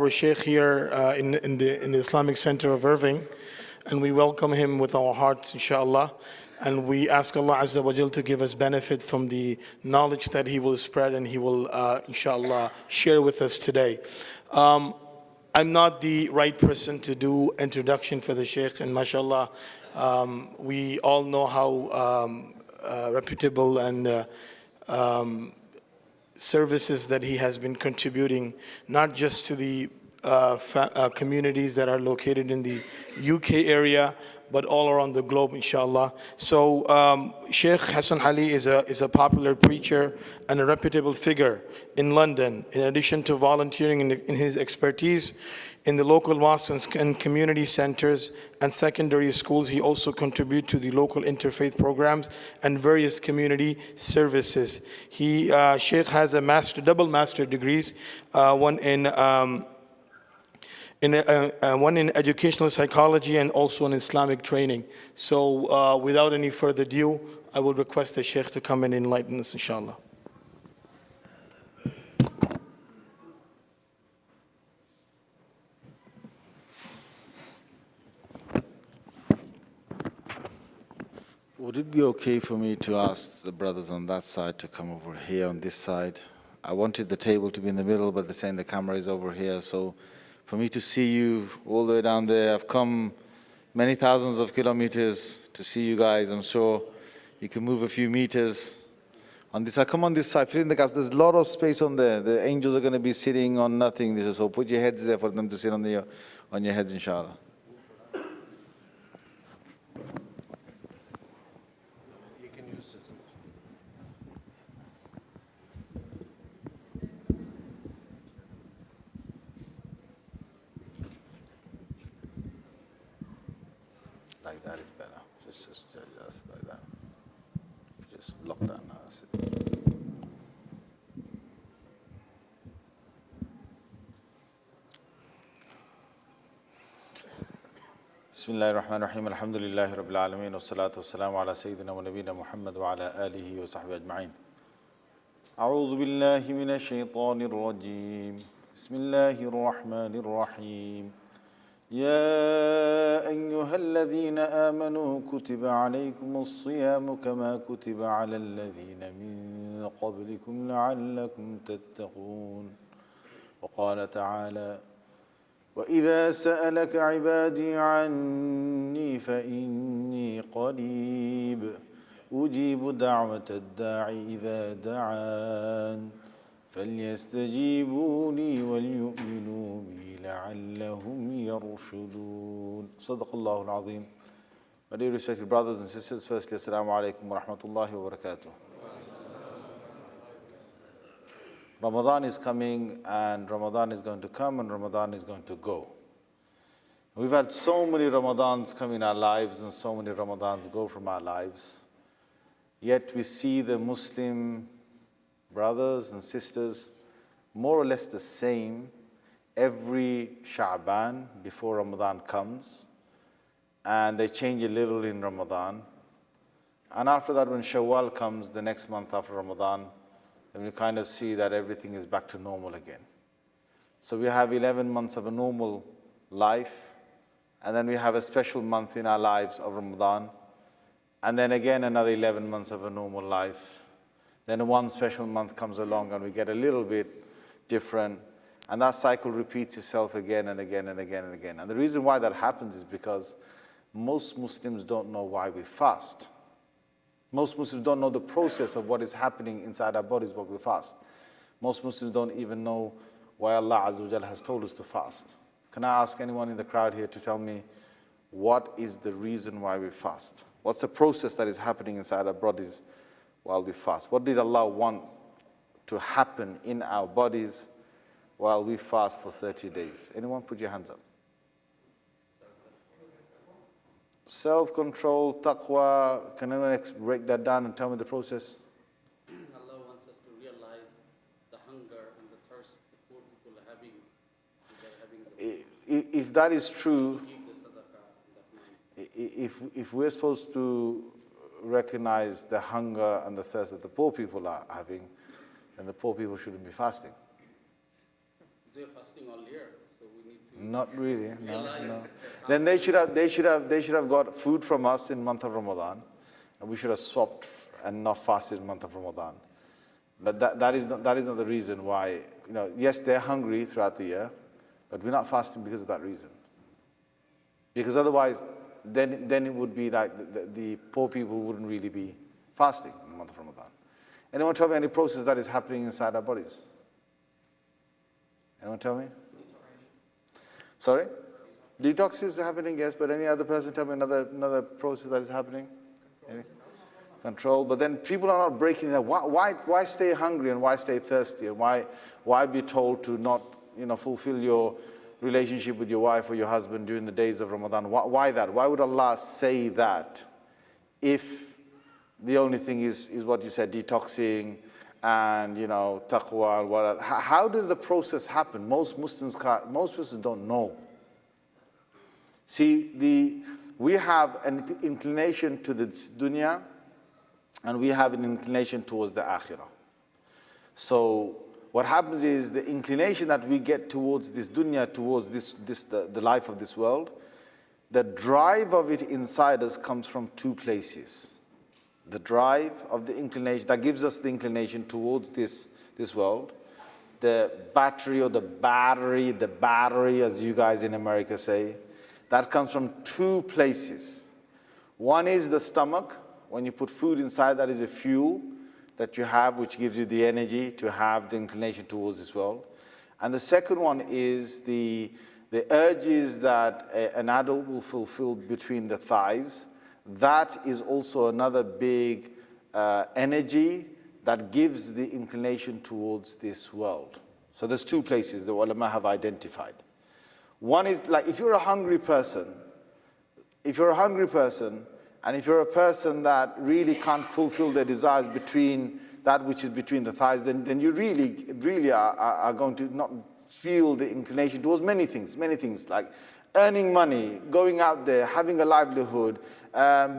Our Sheikh here in the Islamic Center of Irving, and we welcome him with our hearts, inshallah. And we ask Allah Azza wa Jal to give us benefit from the knowledge that he will spread and he will, inshallah, share with us today. I'm not the right person to do introduction for the Sheikh, and mashallah, we all know how reputable and services that he has been contributing, not just to the communities that are located in the UK area, but all around the globe, inshallah. So Sheikh Hasan Ali is a popular preacher and a reputable figure in London. In addition to volunteering in his expertise in the local mosques and community centers and secondary schools, he also contributes to the local interfaith programs and various community services. Sheikh has a double master degrees, one in educational psychology and also in Islamic training. So without any further ado, I will request the Sheikh to come and enlighten us, inshallah. Would it be okay for me to ask the brothers on that side to come over here on this side? I wanted the table to be in the middle, but they're saying the camera is over here. So for me to see you all the way down there, I've come many thousands of kilometers to see you guys. I'm sure you can move a few meters. On this side, come on this side, fill in the gaps. There's a lot of space on there. The angels are going to be sitting on nothing. So put your heads there for them to sit on your heads, inshallah. Like that is better. Just like that. Just lock that now. That's it. Bismillahir Rahmanir Rahim. Alhamdulillahi Rabbil Alameen. Wassalatu wassalamu ala Sayyidina wa Nabina Muhammad wa ala alihi wa sahbihi ajma'in. A'udhu billahi minash shaitanir rajim. Bismillahir Rahmanir Rahim. يا أيها الذين آمنوا كتب عليكم الصيام كما كتب على الذين من قبلكم لعلكم تتقون وقال تعالى وإذا سألك عبادي عني فإني قريب أجيب دعوة الداعي إذا دعان فليستجيبوا لي وليؤمنوا بي لعلهم يرشدون صدق الله العظيم. My dear respected brothers and sisters, firstly, assalamu alaikum wa rahmatullahi wa barakatuh. Ramadan is coming, and Ramadan is going to come, and Ramadan is going to go. We've had so many Ramadans come in our lives, and so many Ramadans go from our lives. Yet we see the Muslim brothers and sisters more or less the same every Sha'ban before Ramadan comes, and they change a little in Ramadan. And after that, when Shawwal comes, the next month after Ramadan, then we kind of see that everything is back to normal again. So we have 11 months of a normal life, and then we have a special month in our lives of Ramadan, and then again another 11 months of a normal life. Then one special month comes along and we get a little bit different, and that cycle repeats itself again and again and again and again. And the reason why that happens is because most Muslims don't know why we fast. Most Muslims don't know the process of what is happening inside our bodies while we fast. Most Muslims don't even know why Allah Azza wa Jalla has told us to fast. Can I ask anyone in the crowd here to tell me what is the reason why we fast? What's the process that is happening inside our bodies while we fast? What did Allah want to happen in our bodies while we fast for 30 days? Anyone put your hands up? Self-control, taqwa. Can anyone break that down and tell me the process? Allah wants us to realize the hunger and the thirst the poor people are having. If that is true, Give the sadaqah in that month. if we're supposed to recognize the hunger and the thirst that the poor people are having, then the poor people shouldn't be fasting. They're fasting all year. Not really, no, realize no. that Then they should have got food from us in month of Ramadan, and we should have swapped and not fasted in month of Ramadan. But that is not the reason why, yes, they're hungry throughout the year, but we're not fasting because of that reason. Because otherwise, then it would be like the poor people wouldn't really be fasting in the month of Ramadan. Anyone tell me any process that is happening inside our bodies? Anyone tell me? Sorry? Detox is happening, yes, but any other person tell me another process that is happening? Control. But then people are not breaking it. Why stay hungry and why stay thirsty? And why be told to not, fulfill your relationship with your wife or your husband during the days of Ramadan? Why that? Why would Allah say that if the only thing is what you said, detoxing and, taqwa and whatever? How does the process happen? Most Muslims don't know. See, we have an inclination to this dunya, and we have an inclination towards the akhirah. So what happens is the inclination that we get towards this dunya, towards the life of this world, the drive of it inside us comes from two places. The drive of the inclination, that gives us the inclination towards this world. The battery or the battery, as you guys in America say, that comes from two places. One is the stomach. When you put food inside, that is a fuel that you have, which gives you the energy to have the inclination towards this world. And the second one is the urges that an adult will fulfill between the thighs. That is also another big energy that gives the inclination towards this world. So there's two places the ulama have identified. One is like if you're a hungry person, and if you're a person that really can't fulfill their desires between that which is between the thighs, then you really are going to not feel the inclination towards many things like earning money, going out there, having a livelihood,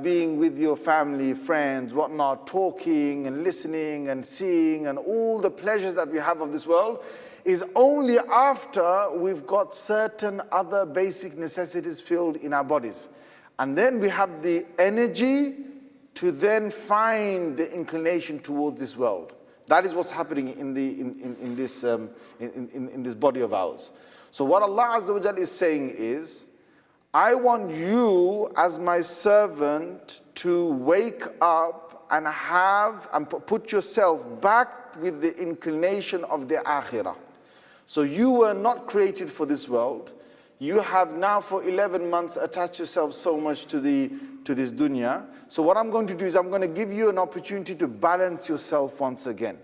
being with your family, friends, whatnot, talking and listening and seeing and all the pleasures that we have of this world is only after we've got certain other basic necessities filled in our bodies. And then we have the energy to then find the inclination towards this world. That is what's happening in this body of ours. So what Allah Azza wa Jalla is saying is, I want you as my servant to wake up and put yourself back with the inclination of the akhirah. So you were not created for this world. You have now for 11 months attached yourself so much to this dunya. So what I'm going to do is I'm going to give you an opportunity to balance yourself once again.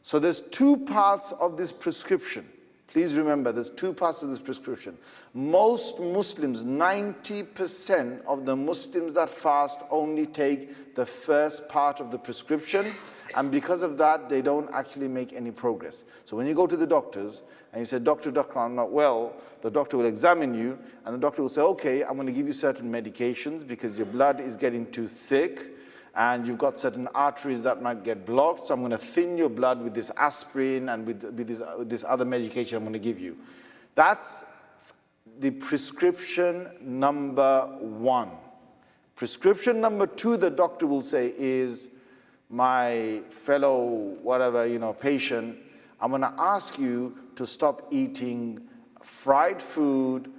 So there's two parts of this prescription. Please remember, there's two parts of this prescription. Most Muslims, 90% of the Muslims that fast only take the first part of the prescription, and because of that, they don't actually make any progress. So when you go to the doctors and you say, doctor, I'm not well, the doctor will examine you, and the doctor will say, okay, I'm going to give you certain medications because your blood is getting too thick, and you've got certain arteries that might get blocked, so I'm going to thin your blood with this aspirin and with this other medication I'm going to give you. That's the prescription number one. Prescription number two, the doctor will say is, my fellow patient, I'm going to ask you to stop eating fried food,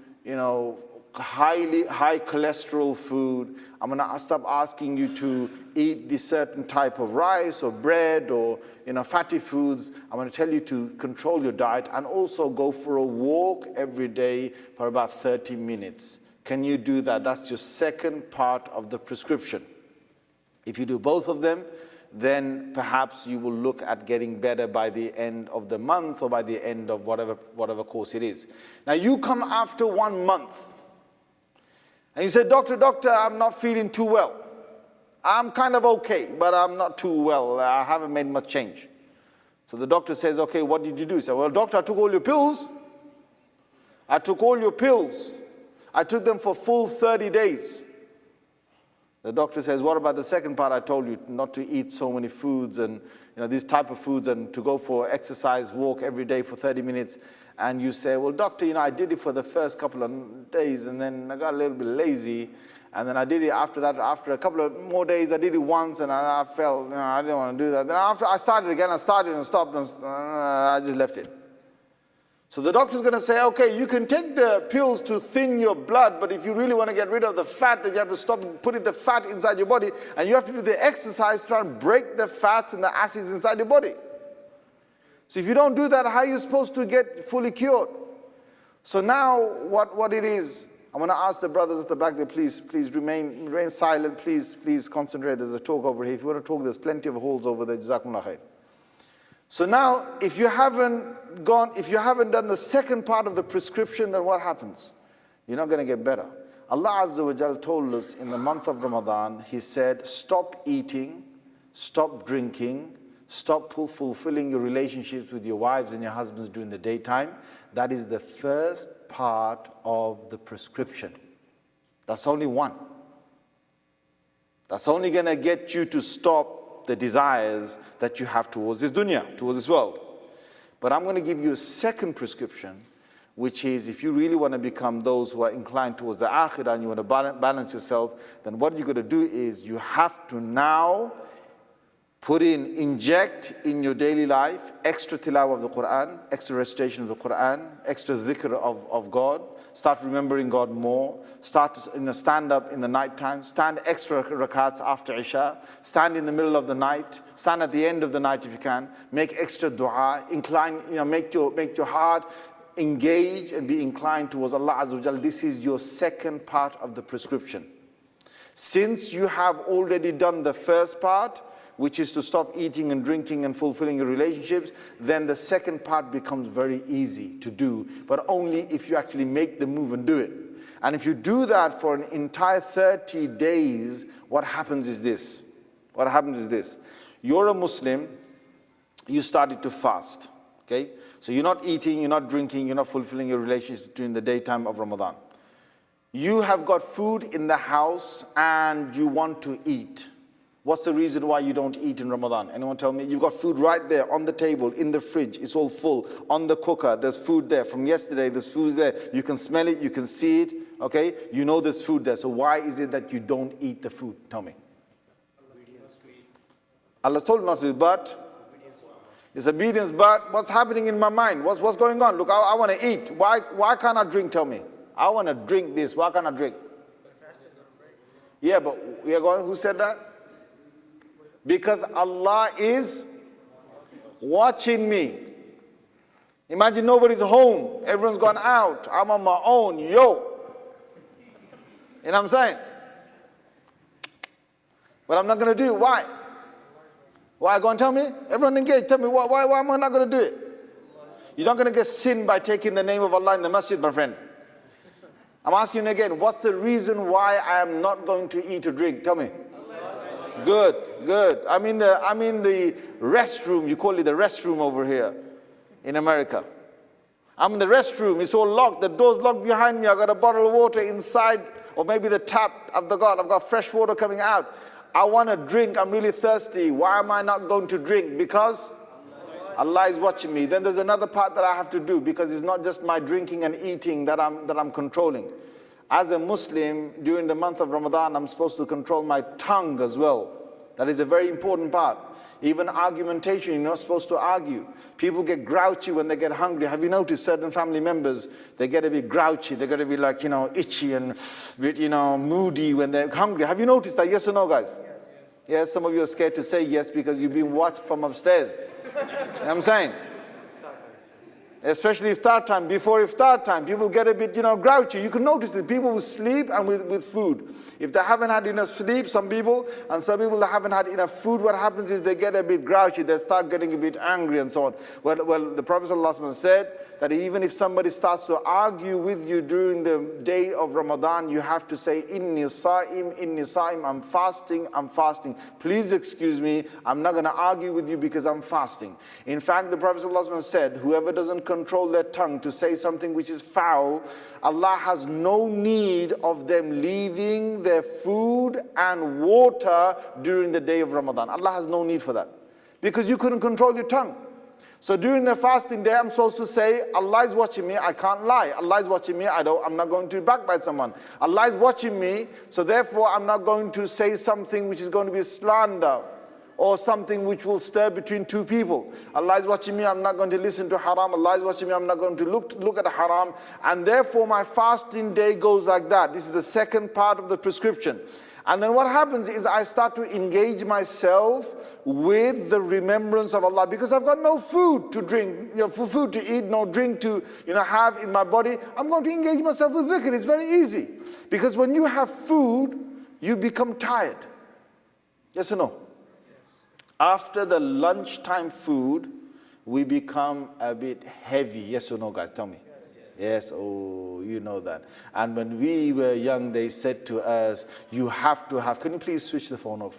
high cholesterol food. I'm going to stop asking you to eat this certain type of rice or bread or fatty foods. I'm going to tell you to control your diet and also go for a walk every day for about 30 minutes. Can you do that? That's your second part of the prescription. If you do both of them, then perhaps you will look at getting better by the end of the month or by the end of whatever course it is. Now you come after 1 month and you say, doctor, I'm not feeling too well. I'm kind of okay, but I'm not too well. I haven't made much change. So the doctor says, okay, what did you do? He said, well, doctor, I took all your pills. I took them for full 30 days. The doctor says, what about the second part I told you, not to eat so many foods and these type of foods and to go for exercise, walk every day for 30 minutes. And you say, well, doctor, I did it for the first couple of days and then I got a little bit lazy. And then I did it after that, after a couple of more days, I did it once and I felt, I didn't want to do that. Then after I started again, I started and stopped and I just left it. So the doctor's going to say, okay, you can take the pills to thin your blood, but if you really want to get rid of the fat, then you have to stop putting the fat inside your body, and you have to do the exercise to try and break the fats and the acids inside your body. So if you don't do that, how are you supposed to get fully cured? So now what it is, I'm going to ask the brothers at the back there, please remain silent, please concentrate. There's a talk over here. If you want to talk, there's plenty of halls over there. Jazakumullah khair. So now, if you haven't done the second part of the prescription, then what happens? You're not going to get better. Allah Azza wa Jal told us in the month of Ramadan, He said, stop eating, stop drinking, stop fulfilling your relationships with your wives and your husbands during the daytime. That is the first part of the prescription. That's only one. That's only going to get you to stop the desires that you have towards this dunya, towards this world. But I'm going to give you a second prescription, which is if you really want to become those who are inclined towards the akhirah and you want to balance yourself, then what you're going to do is you have to now inject in your daily life extra tilawah of the Quran, extra recitation of the Quran, extra zikr of God. Start remembering God more. Start to stand up in the night time. Stand extra rakats after Isha. Stand in the middle of the night. Stand at the end of the night if you can. Make extra dua. Incline, make your heart engage and be inclined towards Allah Azza wa Jal. This is your second part of the prescription. Since you have already done the first part, which is to stop eating and drinking and fulfilling your relationships, then the second part becomes very easy to do, but only if you actually make the move and do it. And if you do that for an entire 30 days, what happens is this. You're a Muslim, you started to fast, okay? So you're not eating, you're not drinking, you're not fulfilling your relationships during the daytime of Ramadan. You have got food in the house and you want to eat. What's the reason why you don't eat in Ramadan? Anyone tell me? You've got food right there on the table, in the fridge. It's all full. On the cooker, there's food there. From yesterday, there's food there. You can smell it, you can see it, okay? You know there's food there. So why is it that you don't eat the food? Tell me. Allah's told not to, but it's obedience, but what's happening in my mind? What's going on? Look, I want to eat. Why can't I drink? Tell me. I want to drink this. Why can't I drink? Yeah, but who said that? Because Allah is watching me. Imagine nobody's home. Everyone's gone out. I'm on my own. Yo. You know what I'm saying? But I'm not going to do it. Why? Why? Go and tell me. Everyone engaged. Tell me, why am I not going to do it? You're not going to get sinned by taking the name of Allah in the masjid, my friend. I'm asking you again, what's the reason why I am not going to eat or drink? Tell me. Good. I'm in the restroom. You call it the restroom over here in America. I'm in the restroom. It's all locked. The door's locked behind me. I got a bottle of water inside, or maybe the tap I've got fresh water coming out. I want to drink. I'm really thirsty. Why am I not going to drink? Because Allah is watching me. Then there's another part that I have to do, because it's not just my drinking and eating that I'm controlling. As a Muslim, during the month of Ramadan, I'm supposed to control my tongue as well. That is a very important part. Even argumentation, you're not supposed to argue. People get grouchy when they get hungry. Have you noticed certain family members, they get a bit grouchy, they get to be like, itchy and, moody when they're hungry. Have you noticed that, yes or no, guys? Yes, some of you are scared to say yes because you've been watched from upstairs. You know what I'm saying? Especially iftar time, before iftar time, people get a bit, grouchy. You can notice that people will sleep and with food. If they haven't had enough sleep, some people that haven't had enough food, what happens is they get a bit grouchy, they start getting a bit angry and so on. Well, the Prophet ﷺ said that even if somebody starts to argue with you during the day of Ramadan, you have to say, inni sa'im, I'm fasting. Please excuse me, I'm not going to argue with you because I'm fasting. In fact, the Prophet ﷺ said, whoever doesn't control their tongue to say something which is foul, Allah has no need of them leaving their food and water during the day of Ramadan. Allah has no need for that, because you couldn't control your tongue. So during the fasting day, I'm supposed to say, Allah is watching me, I can't lie. Allah is watching me, I'm not going to backbite someone. Allah is watching me, so therefore I'm not going to say something which is going to be slander, or something which will stir between two people. Allah is watching me, I'm not going to listen to haram. Allah is watching me, I'm not going to look at haram. And therefore my fasting day goes like that. This is the second part of the prescription. And then what happens is I start to engage myself with the remembrance of Allah, because I've got no food to drink, food to eat, no drink to have in my body. I'm going to engage myself with dhikr. It's very easy. Because when you have food, you become tired. Yes or no? After the lunchtime food, we become a bit heavy. Yes or no, guys? Tell me. Yes, oh, you know that. And when we were young, they said to us, you have to have, can you please switch the phone off?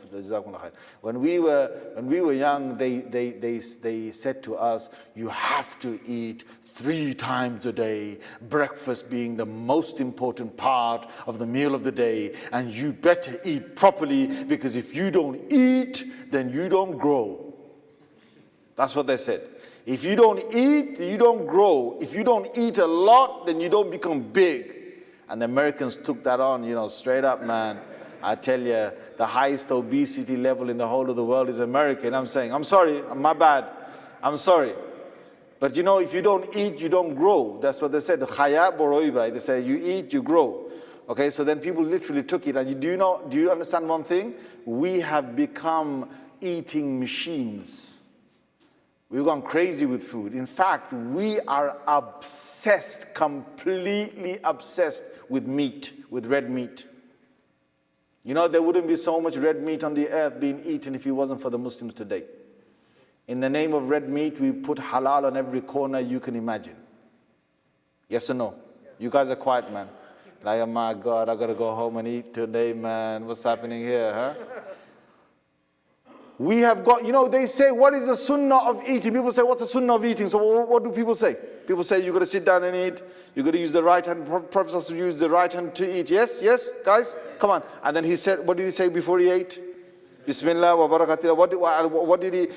When we were young, they said to us, you have to eat 3 times a day, breakfast being the most important part of the meal of the day, and you better eat properly, because if you don't eat, then you don't grow. That's what they said. If you don't eat, you don't grow. If you don't eat a lot, then you don't become big. And the Americans took that on, straight up, man. I tell you, the highest obesity level in the whole of the world is America. And I'm saying, I'm sorry, my bad. I'm sorry. But if you don't eat, you don't grow. That's what they said. Khaya boroiba. They say, you eat, you grow. Okay, so then people literally took it. And do you understand one thing? We have become eating machines. We've gone crazy with food. In fact, we are obsessed, completely obsessed with meat, with red meat. There wouldn't be so much red meat on the earth being eaten if it wasn't for the Muslims today. In the name of red meat, we put halal on every corner you can imagine. Yes or no? You guys are quiet, man. Like, oh my God, I gotta go home and eat today, man. What's happening here, huh? We have got, they say, what is the sunnah of eating? People say, what's the sunnah of eating? So what do people say? People say, you got to sit down and eat. You got to use the right hand. Prophet used the right hand to eat. Yes, guys? Come on. And then he said, what did he say before he ate? Bismillah wa barakatillah. What did he,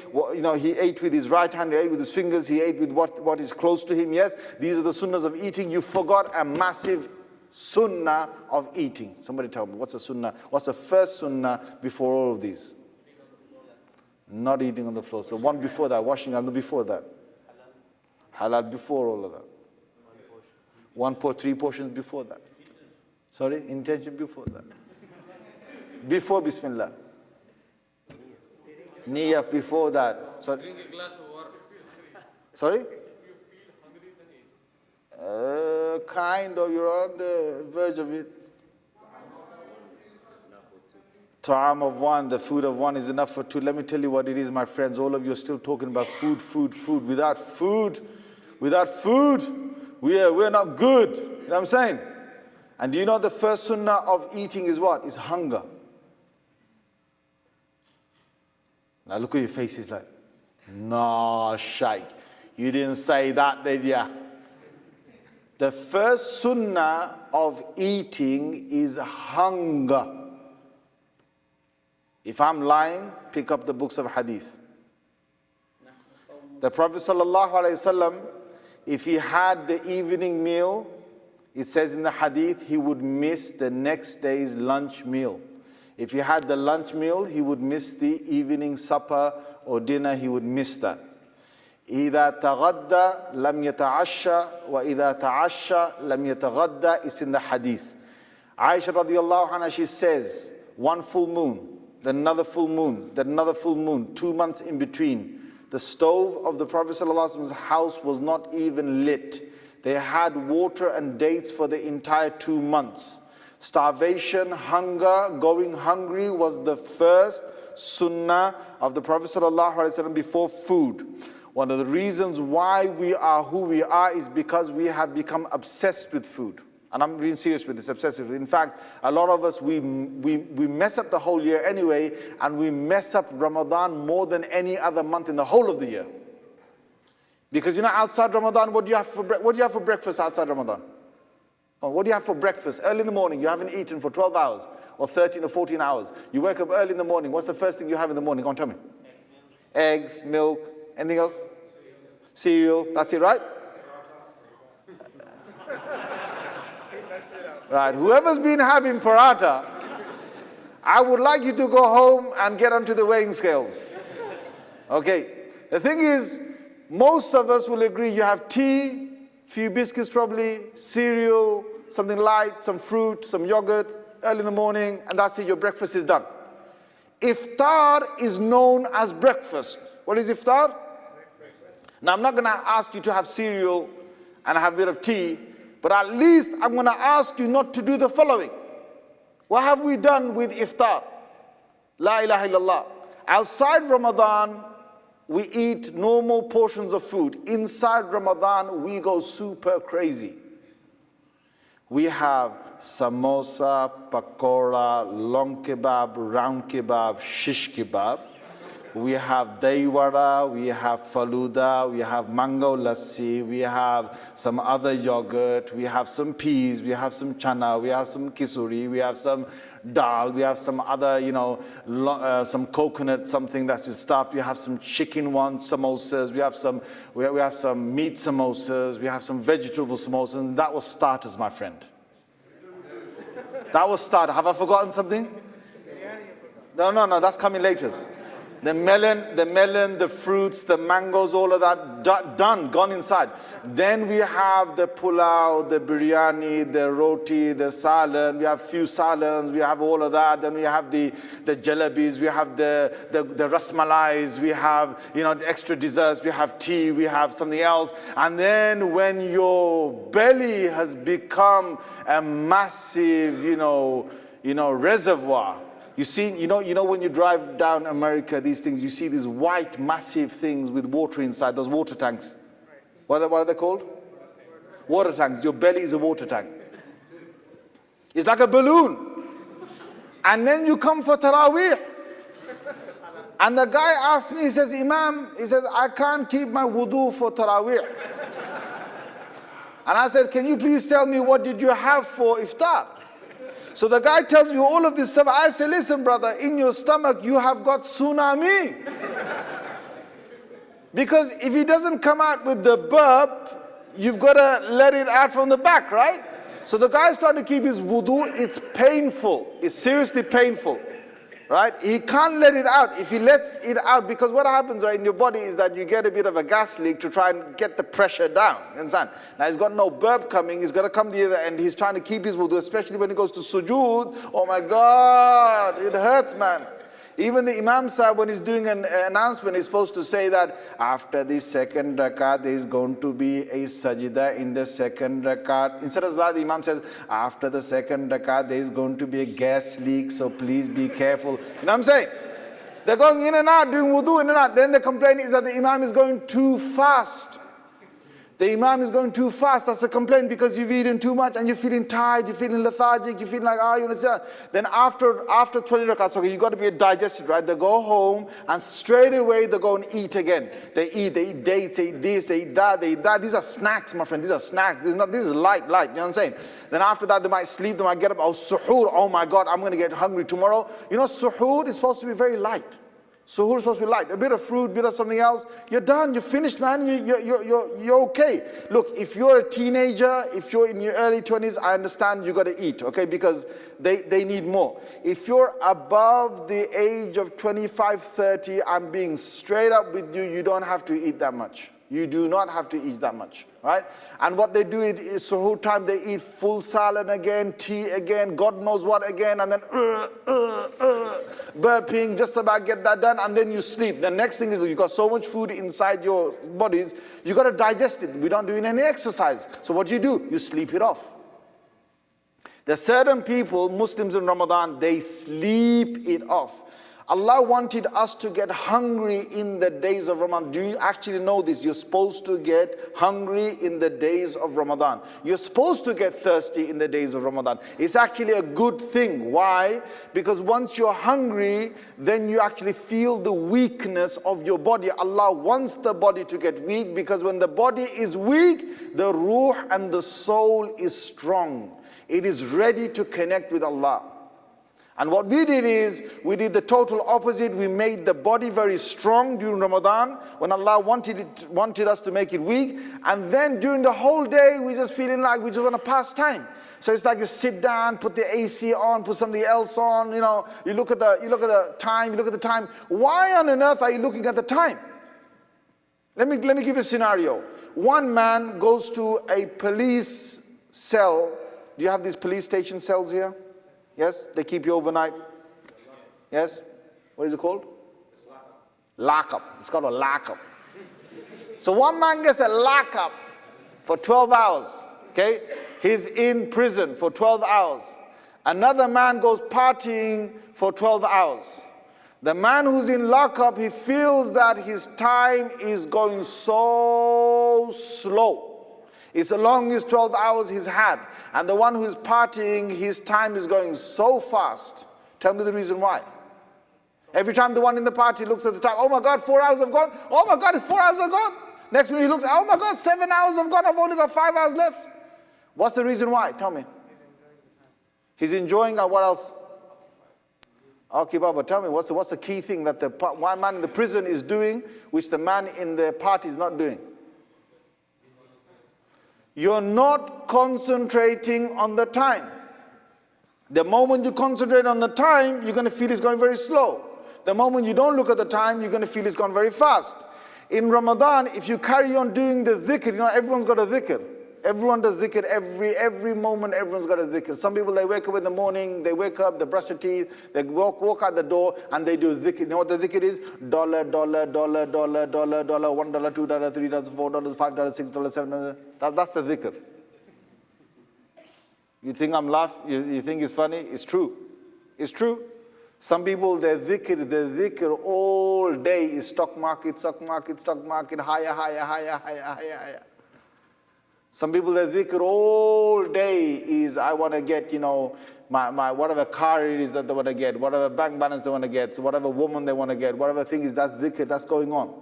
he ate with his right hand, he ate with his fingers, he ate with what is close to him. Yes, these are the sunnahs of eating. You forgot a massive sunnah of eating. Somebody tell me, what's the sunnah? What's the first sunnah before all of these? Not eating on the floor. So one before that, washing hands before that. Halal before all of that. 3 portions before that. Sorry, intention before that. Before Bismillah. Niyah before that. Sorry. Drink a glass of water. Sorry? Kind of, you're on the verge of it. Ta'am of one, the food of one is enough for 2. Let me tell you what it is, my friends. All of you are still talking about food. Without food, we're not good. You know what I'm saying? And do you know the first sunnah of eating is what? Is hunger. Now look at your faces like, no, Shaykh, you didn't say that, did ya? The first sunnah of eating is hunger. If I'm lying, pick up the books of hadith. The Prophet ﷺ, if he had the evening meal, it says in the hadith, he would miss the next day's lunch meal. If he had the lunch meal, he would miss the evening supper or dinner, he would miss that. إِذَا تَغَدَّى لَمْ يَتَعَشَّى وَإِذَا تَعَشَّى لَمْ يَتَغَدَّى. It's in the hadith. Aisha radiallahu anha, she says, one full moon, then another full moon, then another full moon, 2 months in between. The stove of the Prophet ﷺ's house was not even lit. They had water and dates for the entire 2 months. Starvation, hunger, going hungry was the first sunnah of the Prophet ﷺ before food. One of the reasons why we are who we are is because we have become obsessed with food. And I'm being serious with this, obsessive. In fact, a lot of us, we mess up the whole year anyway, and we mess up Ramadan more than any other month in the whole of the year. Because outside Ramadan, what do you have for breakfast outside Ramadan? Oh, what do you have for breakfast? Early in the morning, you haven't eaten for 12 hours or 13 or 14 hours. You wake up early in the morning. What's the first thing you have in the morning? Go on, tell me. Eggs, milk, anything else? Cereal, that's it, right? Right, whoever's been having paratha, I would like you to go home and get onto the weighing scales. Okay, the thing is, most of us will agree you have tea, few biscuits probably, cereal, something light, some fruit, some yogurt, early in the morning, and that's it, your breakfast is done. Iftar is known as breakfast. What is iftar? Now, I'm not going to ask you to have cereal and have a bit of tea, but at least I'm going to ask you not to do the following. What have we done with iftar? La ilaha illallah. Outside Ramadan, we eat normal portions of food. Inside Ramadan, we go super crazy. We have samosa, pakora, long kebab, round kebab, shish kebab. We have dahi vada, we have faluda, we have mango lassi, we have some other yogurt, we have some peas, we have some chana, we have some kisuri, we have some dal, we have some other, some coconut, something that's stuffed, we have some chicken ones, samosas, we have some meat samosas, we have some vegetable samosas, and that was starters, my friend. That was starter. Have I forgotten something? No, that's coming later. The melon, the fruits, the mangoes, all of that, done, gone inside. Then we have the pulao, the biryani, the roti, the salad. We have few salads, we have all of that. Then we have the jalebis, we have the rasmalais, we have, the extra desserts, we have tea, we have something else. And then when your belly has become a massive, reservoir, you see, when you drive down America, these things, you see these white, massive things with water inside, those water tanks. What are they called? Water tanks. Your belly is a water tank. It's like a balloon. And then you come for Taraweeh. And the guy asked me, he says, Imam, I can't keep my wudu for Taraweeh. And I said, can you please tell me what did you have for iftar? So the guy tells me all of this stuff. I say, listen, brother, in your stomach, you have got tsunami. Because if he doesn't come out with the burp, you've got to let it out from the back, right? So the guy's trying to keep his wudu. It's painful. It's seriously painful, right? He can't let it out. If he lets it out, because what happens right in your body is that you get a bit of a gas leak to try and get the pressure down. You understand? Now he's got no burp coming. He's got to come to the other end. He's trying to keep his wudu, especially when he goes to sujood. Oh my God, it hurts, man. Even the Imam Sahib, when he's doing an announcement, is supposed to say that after the second rakat, there is going to be a sajda in the second rakat. Instead of that, the Imam says, after the second rakat, there is going to be a gas leak, so please be careful. You know what I'm saying? They're going in and out, doing wudu in and out. Then the complaint is that the Imam is going too fast. The Imam is going too fast. That's a complaint because you've eaten too much and you're feeling tired, you're feeling lethargic, you're feeling like, you understand? Then after 20 rakats, okay, you've got to be digested, right? They go home and straight away they go and eat again. They eat dates, they eat this, they eat that, they eat that. These are snacks, my friend. These are snacks. This is light. You know what I'm saying? Then after that, they might sleep, they might get up. Oh, suhoor. Oh my God, I'm going to get hungry tomorrow. Suhoor is supposed to be very light. Suhoor is supposed to be light. A bit of fruit, a bit of something else. You're done. You're finished, man. You're okay. Look, if you're a teenager, if you're in your early 20s, I understand you got to eat, okay? Because they need more. If you're above the age of 25, 30, I'm being straight up with you. You don't have to eat that much. You do not have to eat that much, right? And what they do is suhoor time, they eat full salad again, tea again, God knows what again, and then burping, just about get that done, and then you sleep. The next thing is you've got so much food inside your bodies, you got to digest it. We don't do any exercise. So what do? You sleep it off. There's certain people, Muslims in Ramadan, they sleep it off. Allah wanted us to get hungry in the days of Ramadan. Do you actually know this? You're supposed to get hungry in the days of Ramadan. You're supposed to get thirsty in the days of Ramadan. It's actually a good thing. Why? Because once you're hungry, then you actually feel the weakness of your body. Allah wants the body to get weak, because when the body is weak, the ruh and the soul is strong. It is ready to connect with Allah. And what we did is, we did the total opposite. We made the body very strong during Ramadan, when Allah wanted us to make it weak. And then during the whole day, we just feeling like we just want to pass time. So it's like you sit down, put the AC on, put something else on, you know, you look at the time. Why on earth are you looking at the time? Let me give you a scenario. One man goes to a police cell. Do you have these police station cells here? Yes, they keep you overnight. Yes? What is it called? Lockup. It's called a lockup. So one man gets a lockup for 12 hours. Okay? He's in prison for 12 hours. Another man goes partying for 12 hours. The man who's in lockup, he feels that his time is going so slow. It's the longest 12 hours he's had. And the one who's partying, his time is going so fast. Tell me the reason why. Every time the one in the party looks at the time, oh my God, 4 hours have gone. Oh my God, 4 hours have gone. Next minute he looks, oh my God, 7 hours have gone. I've only got 5 hours left. What's the reason why? Tell me. He's enjoying what else? Okay, Baba, tell me, what's the key thing that the one man in the prison is doing, which the man in the party is not doing? You're not concentrating on the time. The moment you concentrate on the time, you're going to feel it's going very slow. The moment you don't look at the time, you're going to feel it's gone very fast. In Ramadan, if you carry on doing the dhikr, you know, everyone's got a dhikr. Everyone does dhikr every moment. Everyone's got a dhikr. Some people, they wake up in the morning, they wake up, they brush their teeth, they walk out the door, and they do dhikr. You know what the dhikr is? $, $, $, $, $, $, $1, $2, $3, $4, $5, $6, $7. That's the dhikr. You think I'm laughing? You think it's funny? It's true. It's true. Some people, their dhikr all day is stock market, higher. Some people, their dhikr all day is, I want to get, you know, my whatever car it is that they want to get, whatever bank balance they want to get, so whatever woman they want to get, whatever thing is, that's dhikr, that's going on.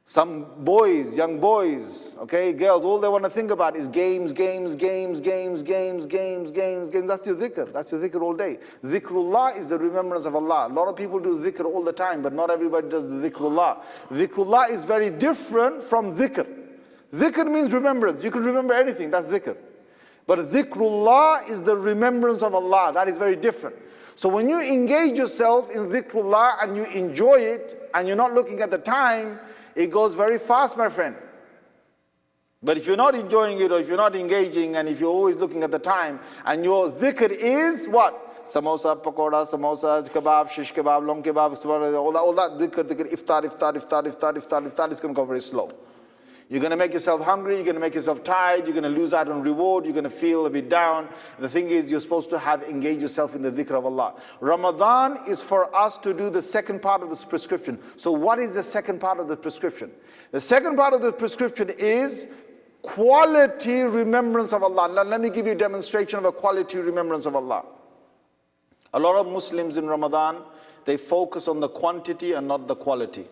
Some boys, young boys, okay, girls, all they want to think about is games. That's your dhikr. That's your dhikr all day. Dhikrullah is the remembrance of Allah. A lot of people do dhikr all the time, but not everybody does the dhikrullah. Dhikrullah is very different from dhikr. Dhikr means remembrance. You can remember anything, that's dhikr. But dhikrullah is the remembrance of Allah. That is very different. So when you engage yourself in dhikrullah and you enjoy it and you're not looking at the time, it goes very fast, my friend. But if you're not enjoying it, or if you're not engaging, and if you're always looking at the time, and your dhikr is what? Samosa, pakoda, samosa, kebab, shish kebab, long kebab, all that dhikr, iftar, it's going to go very slow. You're going to make yourself hungry, you're going to make yourself tired, you're going to lose out on reward, you're going to feel a bit down. The thing is, you're supposed to engage yourself in the dhikr of Allah. Ramadan is for us to do the second part of this prescription. So what is the second part of the prescription? The second part of the prescription is quality remembrance of Allah. Now, let me give you a demonstration of a quality remembrance of Allah. A lot of Muslims in Ramadan, they focus on the quantity and not the quality.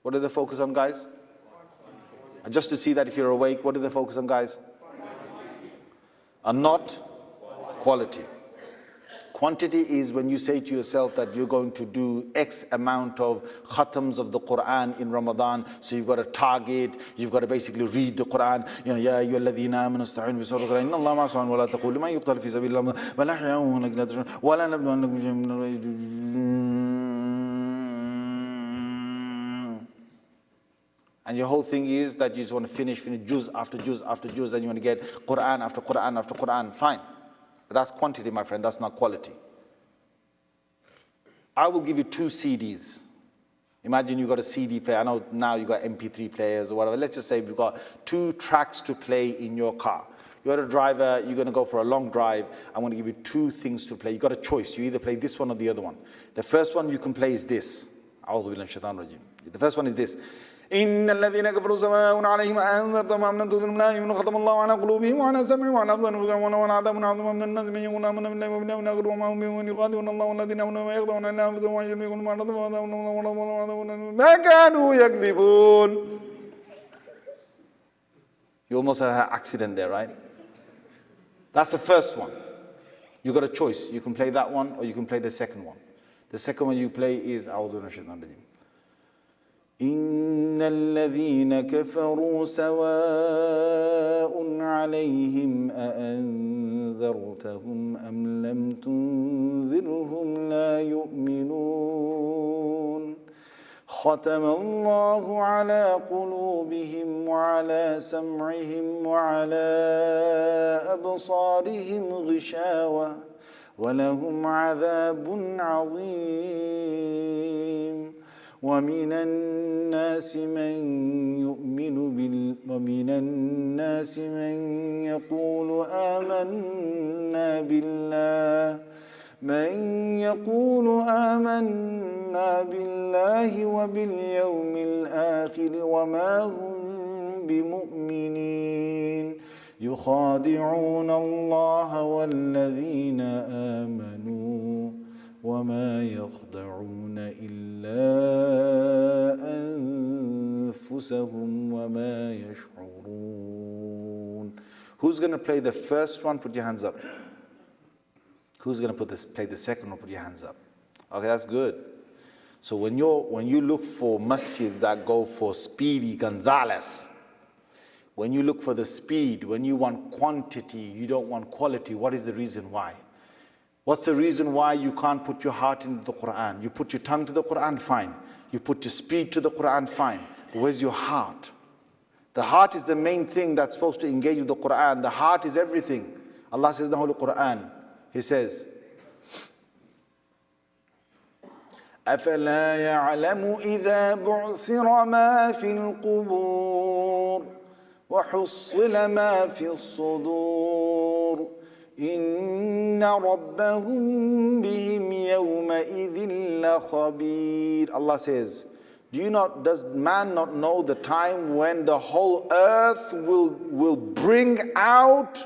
What do they focus on, guys? And just to see that if you're awake, what do they focus on, guys? And not quality. Quantity is when you say to yourself that you're going to do X amount of khatams of the Quran in Ramadan. So you've got a target, you've got to basically read the Quran. You know, Ya ayyuhalladhina amanu ista'inu bis-sabri inna Allaha ma'as wa la taqulu man yuqtal fi sabilillah wa la yahyun wa la nabluwannakum. And your whole thing is that you just want to finish juz after juz after juz, and you want to get Quran after Quran after Quran. Fine. But that's quantity, my friend. That's not quality. I will give you 2 CDs. Imagine you got a CD player. I know now you got MP3 players or whatever. Let's just say we've got 2 tracks to play in your car. You're a driver, you're going to go for a long drive. I'm going to give you two things to play. You got a choice. You either play this one or the other one. The first one you can play is this. The first one is this. إن الذين كفروا سواء عليهم أأنذرتهم أم لم تنذرهم لا يؤمنون ختم الله على قلوبهم وعلى سمعهم وعلى أبصارهم وعذاب عظيم من الناس من يقول آمنا بالله وباليوم الآخر وما هم بمؤمنين يخادعون الله والذين آمنوا وما يخدعون إلا أنفسهم وما يشركون ما كانوا يكذبون. You almost had an accident there, right? That's the first one. You got a choice. You can play that one or you can play the second one. The second one you play is أعوذ بالله من الشيطان الرجيم. إن الذين كفروا سواء عليهم أأنذرتهم أم لم تنذرهم لا يؤمنون ختم الله على قلوبهم وعلى سمعهم وعلى أبصارهم غشاوة ولهم عذاب عظيم ومن الناس من يقول آمنا بالله وباليوم الآخر وما هم بمؤمنين يخادعون الله والذين آمنوا وما يخدعون إلا أنفسهم وما يشعرون. Who's going to play the first one? Put your hands up. Who's going to play the second one? Put your hands up. Okay, that's good. So when you look for masjids that go for Speedy Gonzales, when you look for the speed, when you want quantity, you don't want quality, what is the reason why? What's the reason why you can't put your heart into the Quran? You put your tongue to the Quran, fine. You put your speed to the Quran, fine. But where's your heart? The heart is the main thing that's supposed to engage with the Quran. The heart is everything. Allah says in the Holy Quran, He says, أَفَلَا يَعْلَمُ إِذَا بُعْثِرَ مَا فِي الْقُبُورِ وَحُصِّلَ مَا فِي الصُّدُورِ إِنَّ رَبَّهُمْ بِهِمْ يَوْمَئِذٍ لَخَبِيرٌ. Allah says, does man not know the time when the whole earth will bring out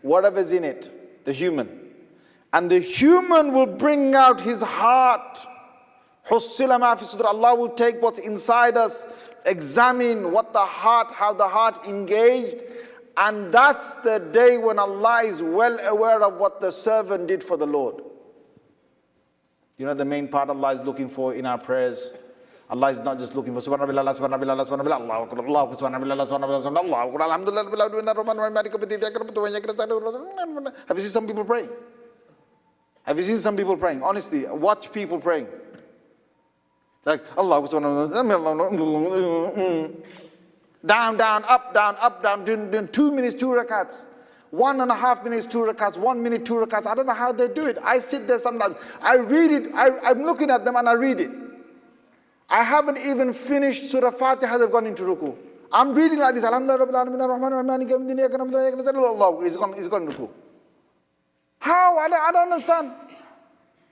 whatever's in it, the human. And the human will bring out his heart. حُصِّلَ مَا فِي الصُّدُورِ. Allah will take what's inside us, examine what the heart, how the heart engaged. And that's the day when Allah is well aware of what the servant did for the Lord. You know the main part Allah is looking for in our prayers? Allah is not just looking for subhanallah, subhanallah, subhanallah, Allahu Akbar, Allahu subhanallah, subhanallah, Allahu Akbar, alhamdulillah, have you seen some people praying? Have you seen some people praying? Honestly, watch people praying. Like Allah subhanallah, down, down, up, doing 2 minutes, 2 rakats. 1.5 minutes, 2 rakats, 1 minute, 2 rakats. I don't know how they do it. I sit there sometimes. I read it. I'm looking at them and I read it. I haven't even finished Surah Fatiha, they've gone into ruku. I'm reading like this. Alhamdulillah, he's gone into ruku. How? I don't understand.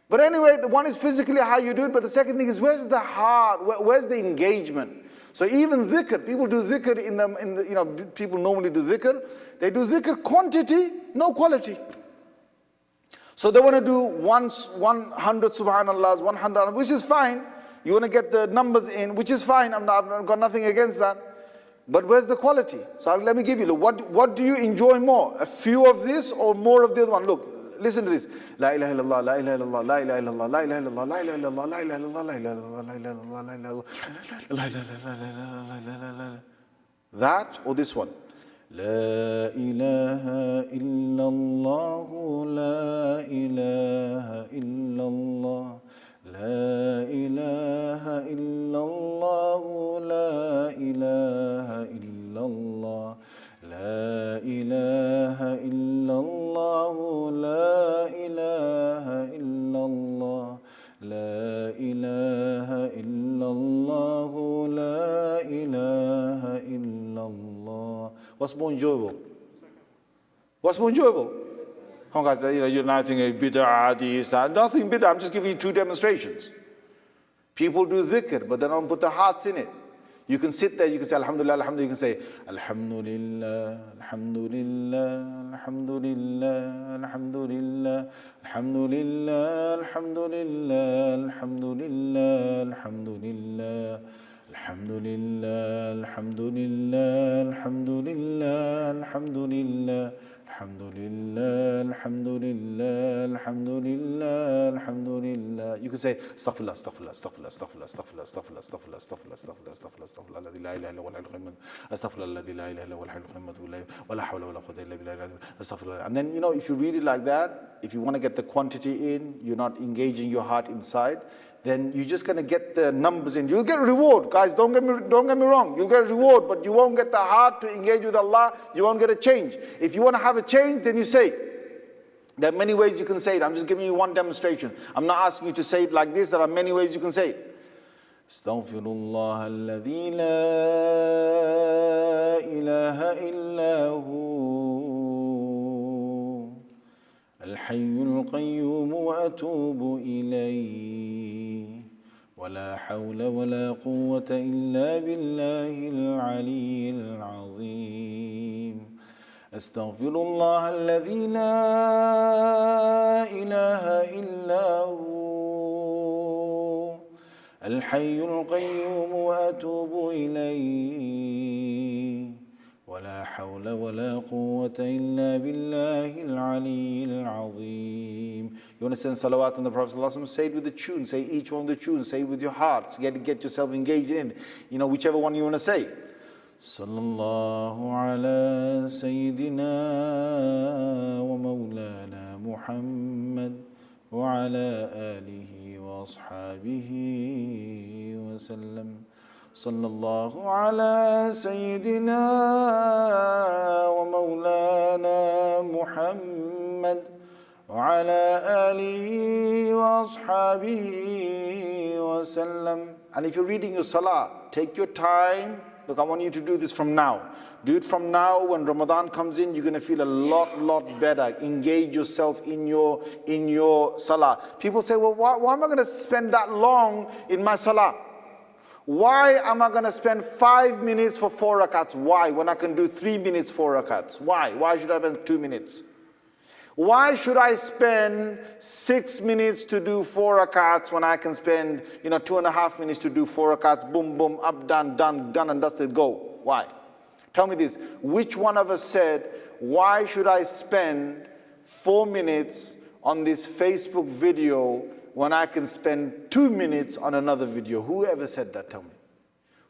But anyway, the one is physically how you do it, but the second thing is where's the heart? Where's the engagement? So even dhikr, people do dhikr in the people normally do dhikr. They do dhikr quantity, no quality. So they want to do 100 subhanallahs, 100, which is fine. You want to get the numbers in, which is fine. I've got nothing against that. But where's the quality? So let me give you, look, what do you enjoy more? A few of this or more of the other one? Look, listen to this. La ilaha illallah, la ilaha illallah, la ilaha illallah, la ilaha illallah, la ilaha illallah, la ilaha illallah, la ilaha illallah, la ilaha illallah. That or this one? La ilaha illallah, la ilaha illallah. La ilaha illallah, la ilaha illallah, la ilaha illallah, la ilaha illallah, la ilaha illallah, la ilaha illallah. What's more enjoyable? What's more enjoyable? Come on, guys, you're now thinking bid'ah, this, that. Nothing bid'ah. I'm just giving you two demonstrations. People do dhikr, but they don't put their hearts in it. You can sit there, you can say Alhamdulillah, Alhamdulillah, you can say Alhamdulillah, Alhamdulillah, Alhamdulillah, Alhamdulillah, Alhamdulillah, Alhamdulillah, Alhamdulillah, Alhamdulillah, Alhamdulillah, Alhamdulillah, Alhamdulillah, Alhamdulillah. Alhamdulillah, Alhamdulillah, Alhamdulillah, Alhamdulillah. You can say Astaghfirullah, Astaghfirullah, Astaghfirullah, Astaghfirullah, Astaghfirullah, Astaghfirullah, Astaghfirullah, Astaghfirullah, Astaghfirullah, Astaghfirullah, Alladhi la ilaha illa huwal hayyul qayyum. Astaghfirullah, Alladhi la ilaha illa huwal hayyul qayyum. Wa la hawla wa la quwwata illa billah. Astaghfirullah. And then, if you read it like that, if you want to get the quantity in, you're not engaging your heart inside, then you're just going to get the numbers in. You'll get a reward. Guys, don't get me wrong. You'll get a reward, but you won't get the heart to engage with Allah. You won't get a change. If you want to have a change, then you say. There are many ways you can say it. I'm just giving you one demonstration. I'm not asking you to say it like this. There are many ways you can say it. Astaghfirullah alladhi la ilaha illa hu al-hayyul qayyum wa atubu ilayhi wa la hawla wa la quwwata illa billahil aliyyil azim. Astaghfirullah alladhi la ilaha illa hu الحي القيوم وأتوب إليه ولا حول ولا قوة إلا بالله العلي العظيم. You want to send salawat on the Prophet ﷺ? Say it with the tune. Say each one of the tunes. Say it with your hearts. Get yourself engaged in it. Whichever one you want to say. Sallallahu ala Sayyidina wa Mawlana Muhammad wa ala alihi وأصحابه وسلم. صلى الله على سيدنا ومولانا محمد وعلى آله وأصحابه وسلم. And if you're reading your salah, take your time. Look, I want you to do this from now. Do it from now. When Ramadan comes in, you're going to feel a lot better. Engage yourself in your salah. People say, well, why am I going to spend that long in my salah? Why am I going to spend 5 minutes for 4 rakats? Why? When I can do 3 minutes, 4 rakats. Why? Why should I spend 2 minutes? Why should I spend 6 minutes to do 4 rakats when I can spend 2.5 minutes to do 4 rakats? Boom, boom, up, done, and dusted, go. Why? Tell me this. Which one of us said, why should I spend 4 minutes on this Facebook video when I can spend 2 minutes on another video? Whoever said that, tell me.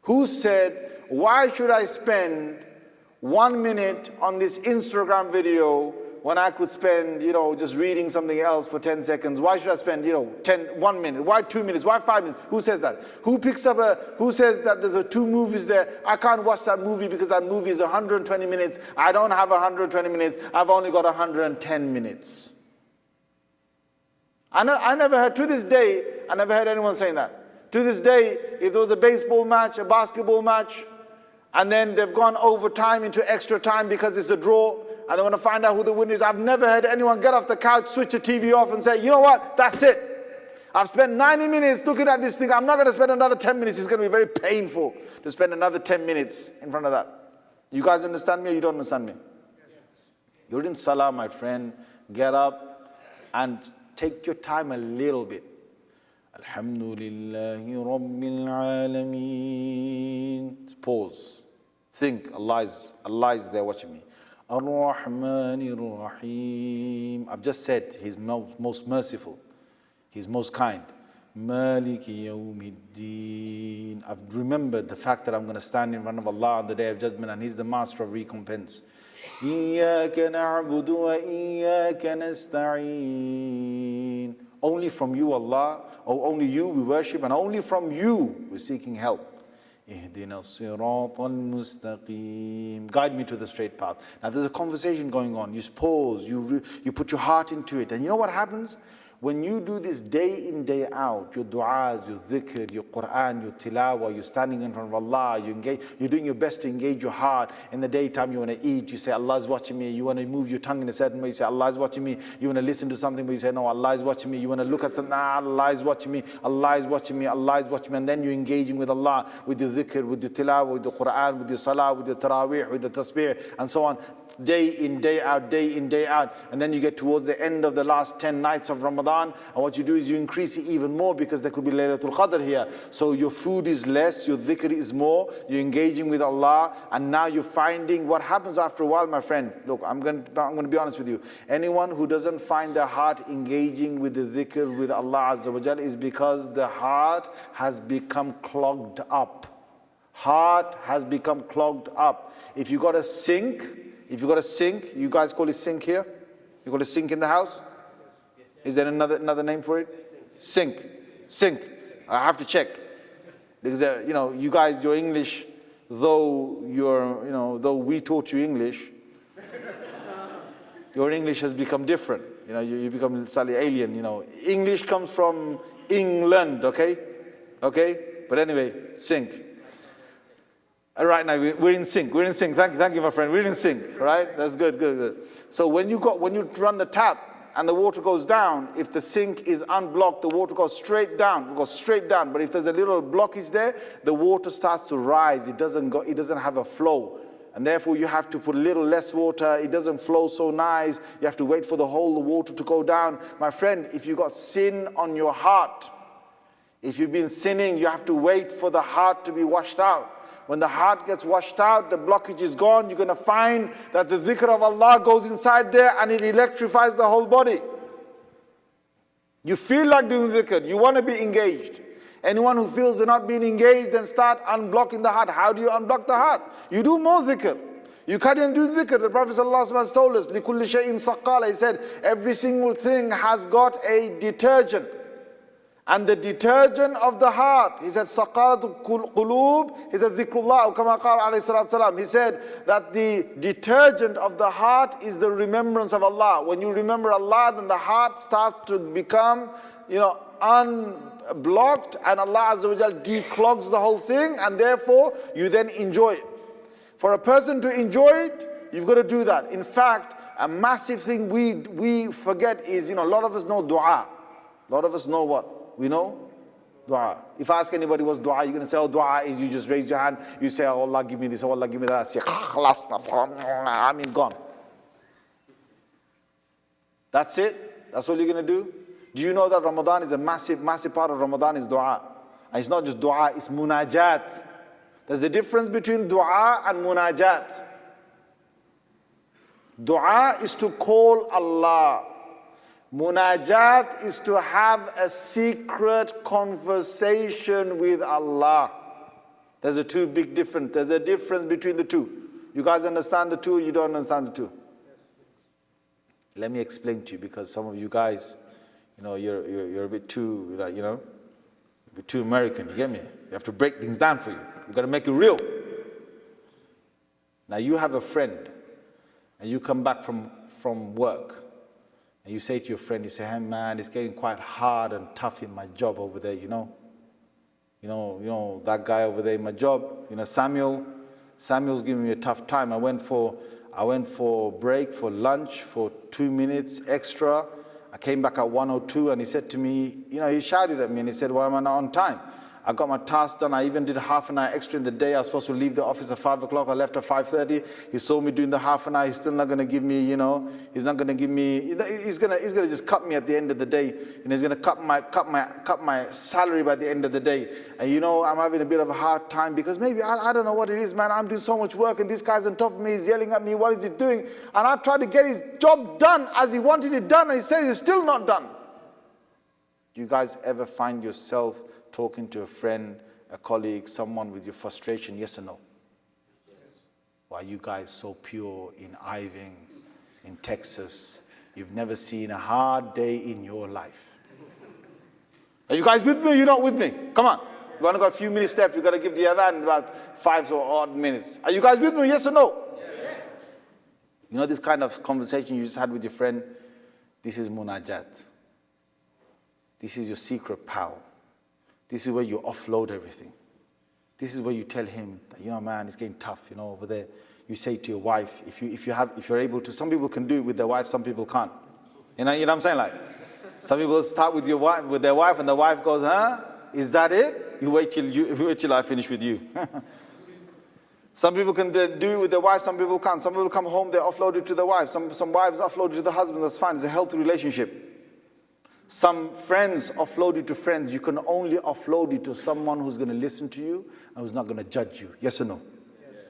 Who said, why should I spend 1 minute on this Instagram video when I could spend, just reading something else for 10 seconds? Why should I spend, 1 minute? Why 2 minutes? Why 5 minutes? Who says that? Who says that there's 2 movies there? I can't watch that movie because that movie is 120 minutes. I don't have 120 minutes. I've only got 110 minutes. I never heard, to this day, I never heard anyone saying that. To this day, if there was a baseball match, a basketball match, and then they've gone overtime into extra time because it's a draw, and they want to find out who the winner is, I've never heard anyone get off the couch, switch the TV off and say, you know what, that's it. I've spent 90 minutes looking at this thing. I'm not going to spend another 10 minutes. It's going to be very painful to spend another 10 minutes in front of that. You guys understand me or you don't understand me? You're in salah, my friend. Get up and take your time a little bit. Alhamdulillahi Rabbil Alameen. Pause. Think. Allah is there watching me. Ar-Rahmanir Rahim. I've just said He's most merciful. He's most kind. Maliki Yawmiddin. I've remembered the fact that I'm going to stand in front of Allah on the Day of Judgment, and He's the Master of recompense. Iyyaka na'budu wa iyyaka nasta'een. Only from you, Allah, or only you we worship, and only from you we're seeking help. Ihdina as-siratal mustaqim. Guide me to the straight path. Now there's a conversation going on. You pause, you put your heart into it. And you know what happens? When you do this day in, day out, your du'as, your dhikr, your Quran, your tilawah, you're standing in front of Allah, you're doing your best to engage your heart. In the daytime, you want to eat, you say, Allah is watching me. You want to move your tongue in a certain way, you say, Allah is watching me. You want to listen to something, but you say, no, Allah is watching me. You want to look at something, Allah is watching me. Allah is watching me. Allah is watching me. And then you're engaging with Allah, with your dhikr, with your tilawah, with the Quran, with your salah, with your taraweeh, with the tasbih, and so on. Day in, day out, day in, day out. And then you get towards the end of the last 10 nights of Ramadan, and what you do is you increase it even more, because there could be Laylatul Qadr here. So your food is less, your dhikr is more, you're engaging with Allah, and now you're finding what happens after a while, my friend. Look, I'm going to be honest with you. Anyone who doesn't find their heart engaging with the dhikr, with Allah Azza wa Jal, is because the heart has become clogged up. Heart has become clogged up. If you got a sink, you guys call it sink here? You call it sink in the house? Is there another name for it? Sink. I have to check. Because, you guys, your English, though we taught you English, your English has become different. You become slightly alien, English comes from England, okay? But anyway, sink. Right now, we're in sync. Thank you, my friend. We're in sync, right? That's good. So when you run the tap and the water goes down, if the sink is unblocked, the water goes straight down. But if there's a little blockage there, the water starts to rise. It doesn't have a flow. And therefore, you have to put a little less water. It doesn't flow so nice. You have to wait for the water to go down. My friend, if you got sin on your heart, if you've been sinning, you have to wait for the heart to be washed out. When the heart gets washed out, the blockage is gone, you're going to find that the dhikr of Allah goes inside there and it electrifies the whole body. You feel like doing dhikr, you want to be engaged. Anyone who feels they're not being engaged, then start unblocking the heart. How do you unblock the heart? You do more dhikr. You can't even do dhikr. The Prophet ﷺ has told us, لِكُلِّ شَيْءٍ سَقَّالَ. He said, every single thing has got a detergent. And the detergent of the heart, he said, Saqaratul Qulub, he said, Dhikrullah, kama qala alayhi salatu salam. He said that the detergent of the heart is the remembrance of Allah. When you remember Allah, then the heart starts to become, unblocked, and Allah Azza wa Jal declogs the whole thing, and therefore you then enjoy it. For a person to enjoy it, you've got to do that. In fact, a massive thing we forget is, a lot of us know dua. A lot of us know what? We know dua. If I ask anybody what's dua, you're going to say, oh, dua is you just raise your hand, you say, oh, Allah give me this, oh, Allah give me that. Say, gone. That's it? That's all you're going to do? Do you know that Ramadan is a massive part of Ramadan is dua? And it's not just dua, it's munajat. There's a difference between dua and munajat. Dua is to call Allah. Munajat is to have a secret conversation with Allah. There's a difference between the two. You guys understand the two, or you don't understand the two? Let me explain to you, because some of you guys, you're a bit too, a bit too American, you get me? You have to break things down for you. You've got to make it real. Now you have a friend, and you come back from work, and you say to your friend, you say, hey man, it's getting quite hard and tough in my job over there, that guy over there in my job, Samuel's giving me a tough time. I went for break, for lunch, for 2 minutes extra. I came back at 1:02, and he said to me, he shouted at me, and he said, why am I not on time? I got my task done. I even did half an hour extra in the day. I was supposed to leave the office at 5 o'clock. I left at 5:30. He saw me doing the half an hour. He's still not going to give me, he's not going to give me, he's going to just cut me at the end of the day. And he's going to cut my salary by the end of the day. And I'm having a bit of a hard time, because maybe, I don't know what it is, man. I'm doing so much work, and this guy's on top of me. He's yelling at me. What is he doing? And I tried to get his job done as he wanted it done, and he says it's still not done. Do you guys ever find yourself talking to a friend, a colleague, someone with your frustration, yes or no? Yes. Why are you guys so pure in Irving, in Texas? You've never seen a hard day in your life. Are you guys with me or you're not with me? Come on. We've only got a few minutes left. We've got to give the other in about 5 or odd minutes. Are you guys with me, yes or no? Yes. This kind of conversation you just had with your friend, this is munajat. This is your secret power. This is where you offload everything. This is where you tell him that, you know, man, it's getting tough, you know, over there. You say to your wife, if you're able to, some people can do it with their wife, some people can't. You know what I'm saying? Like, some people start with their wife, and the wife goes, huh? Is that it? You wait till I finish with you. Some people can do it with their wife, some people can't. Some people come home, they offload it to the wife. Some wives offload it to the husband, that's fine. It's a healthy relationship. Some friends offload it to friends. You can only offload it to someone who's going to listen to you and who's not going to judge you. Yes or no?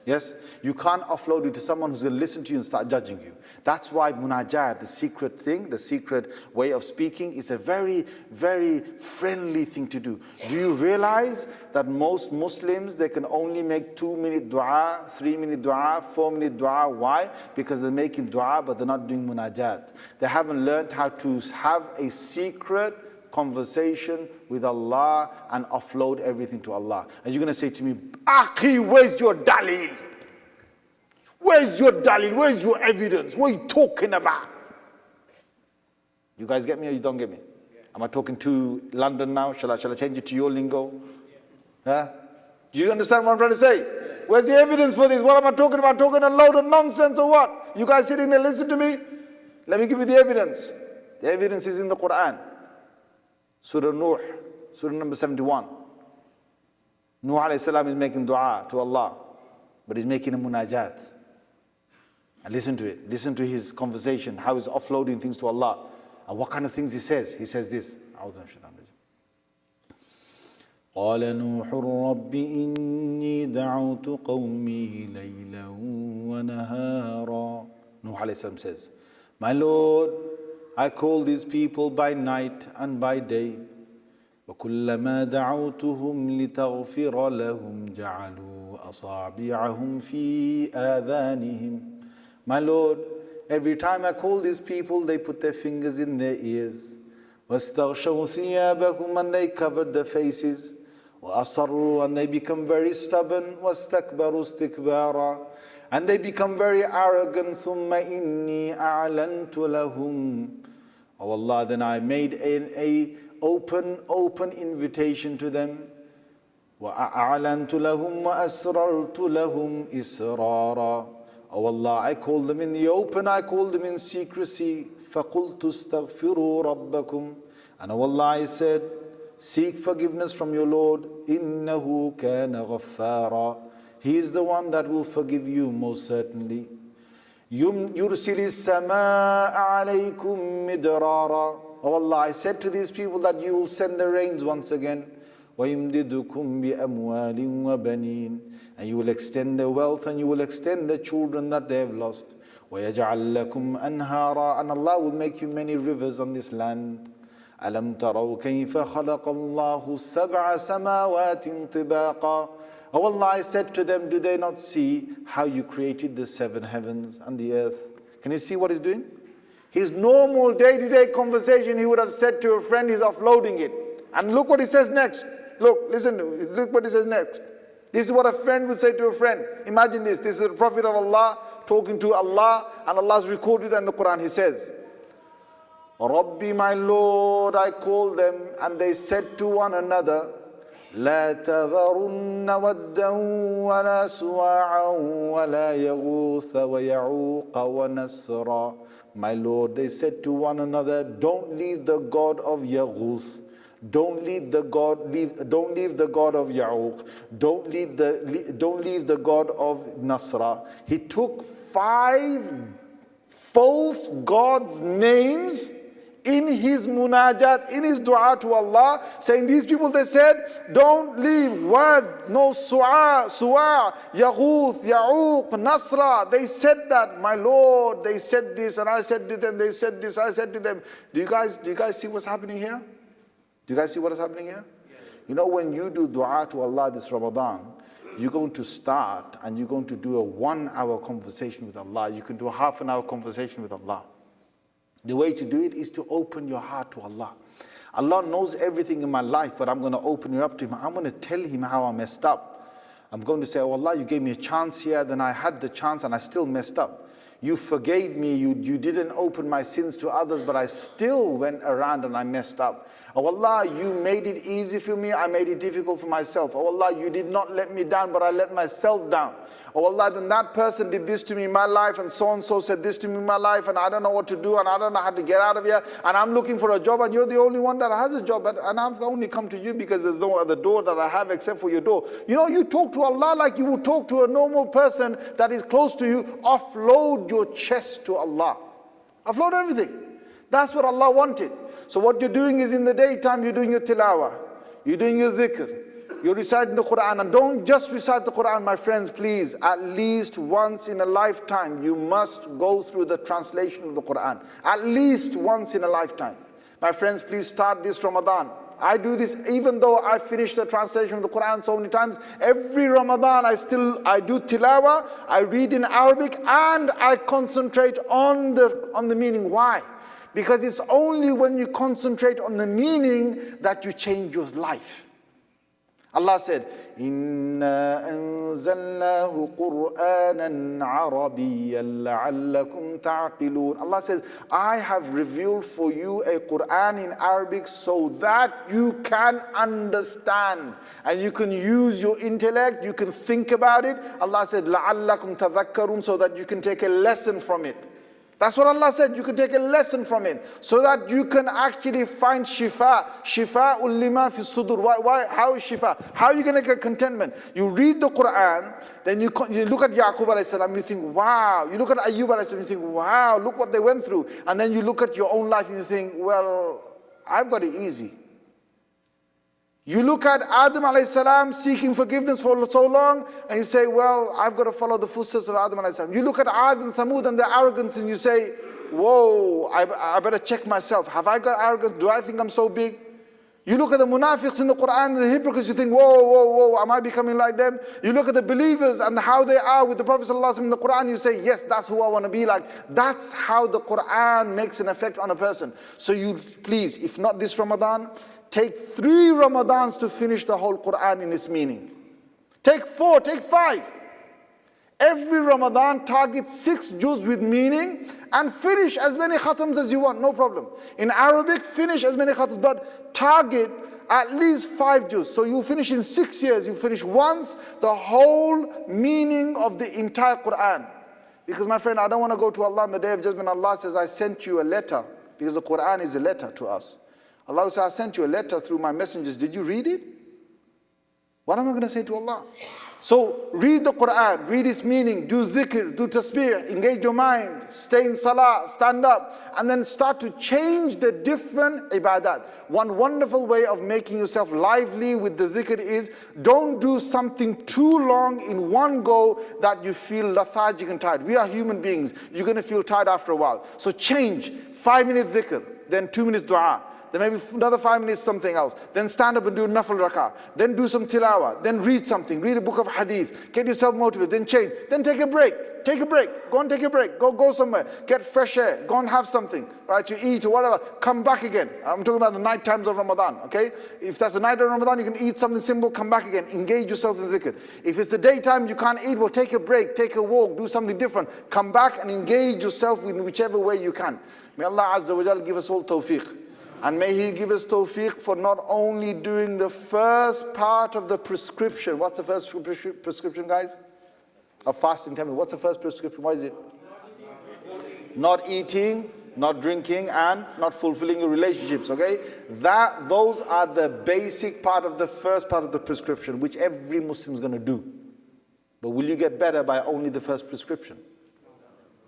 Yes? You can't offload it to someone who's going to listen to you and start judging you. That's why munajat, the secret thing, the secret way of speaking, is a very, very friendly thing to do. Do you realize that most Muslims, they can only make 2-minute dua, 3-minute dua, 4-minute dua? Why? Because they're making dua, but they're not doing munajat. They haven't learned how to have a secret conversation with Allah and offload everything to Allah. And you're going to say to me, Akhi, where's your dalil? Where's your dalil? Where's your evidence? What are you talking about? You guys get me or you don't get me? Am I talking to London now? Shall I change it to your lingo? Huh? Do you understand what I'm trying to say? Where's the evidence for this? What am I talking about? Talking a load of nonsense or what? You guys sitting there, listen to me? Let me give you the evidence. The evidence is in the Quran. Surah Nuh, Surah number 71. Nuh alayhi salam is making dua to Allah, but he's making a munajat. And listen to it. Listen to his conversation, how he's offloading things to Allah. And what kind of things he says. He says this. قال نوح رب إني دعوت قومي ليلا ونهارا. Nuh alayhi salam says, my Lord, I call these people by night and by day. وكلما دعوتهم لتغفر لهم جعلوا أصابعهم في آذانهم. My Lord, every time I call these people, they put their fingers in their ears. واستغشوا ثيابهم, and they covered their faces. وأصروا, and they become very stubborn. واستكبروا استكبارا, and they become very arrogant. ثم إني أعلنت لهم. Oh Allah, then I made an open invitation to them. وَأَعْلَنْتُ لَهُمْ وَأَسْرَرْتُ لَهُمْ إِسْرَارًا. Oh Allah, I called them in the open, I called them in secrecy. فَقُلْتُ اسْتَغْفِرُوا رَبَّكُمْ. And oh Allah, I said, seek forgiveness from your Lord. إِنَّهُ كَانَ غَفَّارًا. He is the one that will forgive you most certainly. يُرْسِلِ السَّمَاءَ عَلَيْكُمْ مِدْرَارًا. Oh Allah, I said to these people that you will send the rains once again. وَيُمْدِدُكُمْ بِأَمْوَالٍ وَبَنِينَ. And you will extend their wealth and you will extend the children that they have lost. وَيَجْعَلْ لَكُمْ أَنْهَارًا. And Allah will make you many rivers on this land. أَلَمْ تَرَوْا كَيْفَ خَلَقَ اللَّهُ سَبْعَ سَمَاوَاتٍ طِبَاقًا. Oh Allah, I said to them, do they not see how you created the 7 heavens and the earth? Can you see what he's doing? His normal day-to-day conversation, he would have said to a friend, he's offloading it. And look what he says next. Look, listen to it. Look what he says next. This is what a friend would say to a friend. Imagine this. This is the Prophet of Allah talking to Allah, and Allah's recorded in the Quran. He says, Rabbi, my Lord, I called them, and they said to one another, لا تذرن ودا ولا سواعا ولا يغوث ويعوق ونسرا. My Lord, they said to one another, don't leave the God of Yaghuth. Don't leave the God of Ya'uq. Don't leave the God of Nasra. He took 5 false gods' names in his munajat, in his dua to Allah, saying these people, they said, don't leave Wad, no Su'a, Yaghuth, Ya'uq, Nasra. They said that, my Lord, they said this, and I said to them, they said this, I said to them. Do you guys see what's happening here? Do you guys see what is happening here? Yes. You know, when you do dua to Allah this Ramadan, you're going to start and you're going to do a 1-hour conversation with Allah. You can do a half-an-hour conversation with Allah. The way to do it is to open your heart to Allah. Allah knows everything in my life, but I'm going to open it up to Him. I'm going to tell Him how I messed up. I'm going to say, oh Allah, you gave me a chance here, then I had the chance and I still messed up. You forgave me, you didn't open my sins to others, but I still went around and I messed up. Oh Allah, you made it easy for me, I made it difficult for myself. Oh Allah, you did not let me down, but I let myself down. Oh Allah, then that person did this to me in my life, and so said this to me in my life, and I don't know what to do, and I don't know how to get out of here, and I'm looking for a job, and you're the only one that has a job, and I've only come to you because there's no other door that I have except for your door. You know, you talk to Allah like you would talk to a normal person that is close to you. Offload your chest to Allah. Offload everything. That's what Allah wanted. So what you're doing is, in the daytime, you're doing your tilawah, you're doing your dhikr, you're reciting the Quran. And don't just recite the Quran, my friends, please. At least once in a lifetime, you must go through the translation of the Quran. At least once in a lifetime. My friends, please start this Ramadan. I do this even though I finished the translation of the Quran so many times. Every Ramadan I do tilawah, I read in Arabic, and I concentrate on the meaning. Why? Because it's only when you concentrate on the meaning that you change your life. Allah said, "Inna anzalnahu Qur'anan Arabiyyan la'allakum ta'qilun." Allah says, I have revealed for you a Quran in Arabic so that you can understand and you can use your intellect, you can think about it. Allah said, "La'allakum tadhakkarun," so that you can take a lesson from it. That's what Allah said. You can take a lesson from it, so that you can actually find shifa. Shifa'ul lima fi sudur. Why? How is shifa? How are you going to get contentment? You read the Quran, then you look at Yaqub alayhi salam, you think, wow. You look at Ayyub alayhi salam, you think, wow, look what they went through. And then you look at your own life and you think, well, I've got it easy. You look at Adam alayhi salam seeking forgiveness for so long, and you say, well, I've got to follow the footsteps of Adam alayhi salam. You look at Ad and Thamud and their arrogance, and you say, whoa, I better check myself. Have I got arrogance? Do I think I'm so big? You look at the munafiqs in the Quran, the hypocrites, you think, whoa, am I becoming like them? You look at the believers and how they are with the Prophet ﷺ in the Quran, you say, yes, that's who I want to be like. That's how the Quran makes an effect on a person. So you, please, if not this Ramadan, take 3 Ramadans to finish the whole Quran in its meaning. Take 4, take 5. Every Ramadan target 6 juz with meaning, and finish as many khatams as you want, no problem. In Arabic, finish as many khatams, but target at least 5 juz. So you finish in 6 years, you finish once the whole meaning of the entire Quran. Because my friend, I don't want to go to Allah on the Day of Judgment. Allah says, I sent you a letter, because the Quran is a letter to us. Allah says, I sent you a letter through my messengers. Did you read it? What am I going to say to Allah? So read the Quran, read its meaning, do dhikr, do tasbih, engage your mind, stay in salah, stand up, and then start to change the different ibadat. One wonderful way of making yourself lively with the dhikr is, don't do something too long in one go that you feel lethargic and tired. We are human beings. You're going to feel tired after a while. So change. 5-minute dhikr, then 2 minutes dua. Then maybe another 5 minutes something else. Then stand up and do nafil rak'ah. Then do some tilawah. Then read something. Read a book of hadith. Get yourself motivated. Then change. Then take a break. Take a break. Go and take a break. Go somewhere. Get fresh air. Go and have something, right, to eat or whatever. Come back again. I'm talking about the night times of Ramadan, okay? If that's the night of Ramadan, you can eat something simple, come back again. Engage yourself in dhikr. If it's the daytime, you can't eat, well, take a break, take a walk, do something different. Come back and engage yourself in whichever way you can. May Allah Azza wa Jal give us all tawfiq. And may He give us tawfiq for not only doing the first part of the prescription. What's the first prescription, guys? Of fasting. Tell me, what's the first prescription? What is it? Not eating, not drinking, and not fulfilling your relationships, okay? Those are the basic part of the first part of the prescription, which every Muslim is going to do. But will you get better by only the first prescription?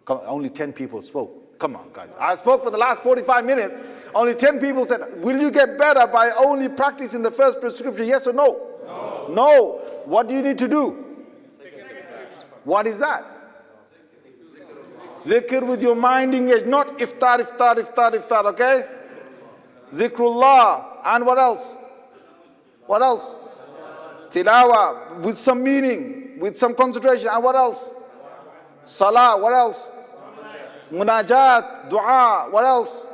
Only 10 people spoke. Come on, guys. I spoke for the last 45 minutes. Only 10 people said, will you get better by only practicing the first prescription? Yes or no? No. No. What do you need to do? What is that? Zikr with your mind engaged. Not iftar, okay? Zikrullah. And what else? What else? Tilawah. With some meaning. With some concentration. And what else? Salah. What else? Munajat, dua, what else?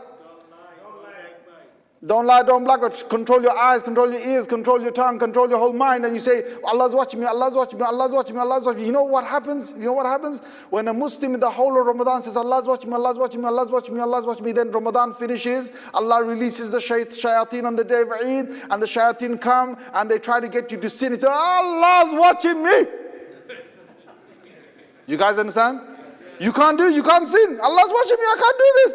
Don't lie, don't bluff, but control your eyes, control your ears, control your tongue, control your whole mind, and you say, Allah's watching me, Allah's watching me, Allah's watching me, Allah's watching me. You know what happens? You know what happens? When a Muslim in the whole of Ramadan says, Allah's watching me, Allah's watching me, Allah's watching me, Allah's watching me, then Ramadan finishes, Allah releases the shayateen on the day of Eid, and the shayateen come, and they try to get you to sin. It's Allah's watching me. You guys understand? You can't sin. Allah's watching me, I can't do this.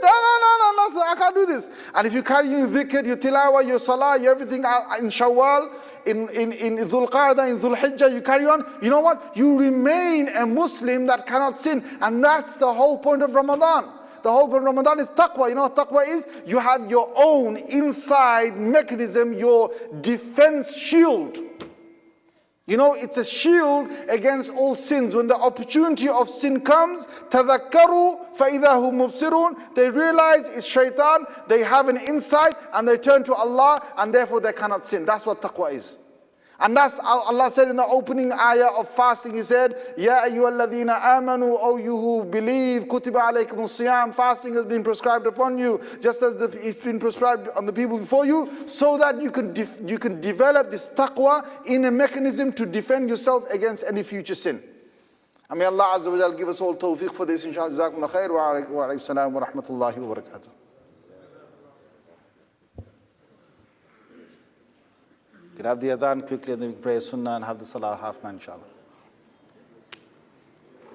No, I can't do this. And if you carry your dhikr, your tilawah, your salah, your everything in Shawwal, in Dhul Qa'dah, in Dhul Hijjah, you carry on, you know what? You remain a Muslim that cannot sin. And that's the whole point of Ramadan. The whole point of Ramadan is taqwa. You know what taqwa is? You have your own inside mechanism, your defense shield. You know, it's a shield against all sins. When the opportunity of sin comes, تَذَكَّرُوا فَإِذَا هُمْ مُبْصِرُونَ, they realize it's shaitan, they have an insight, and they turn to Allah, and therefore they cannot sin. That's what taqwa is. And that's Allah said in the opening ayah of fasting, He said, Ya ayyuhalladhina amanu, O you who believe, kutiba alaykumus siyam, fasting has been prescribed upon you, just as it's been prescribed on the people before you, so that you can develop this taqwa in a mechanism to defend yourself against any future sin. And may Allah Azza wa Jal give us all tawfiq for this, inshallah. Jazakumullah khair, wa alaykum salam wa rahmatullahi wa barakatuh. Can have the adhan quickly and then we pray sunnah and have the salah half man inshallah.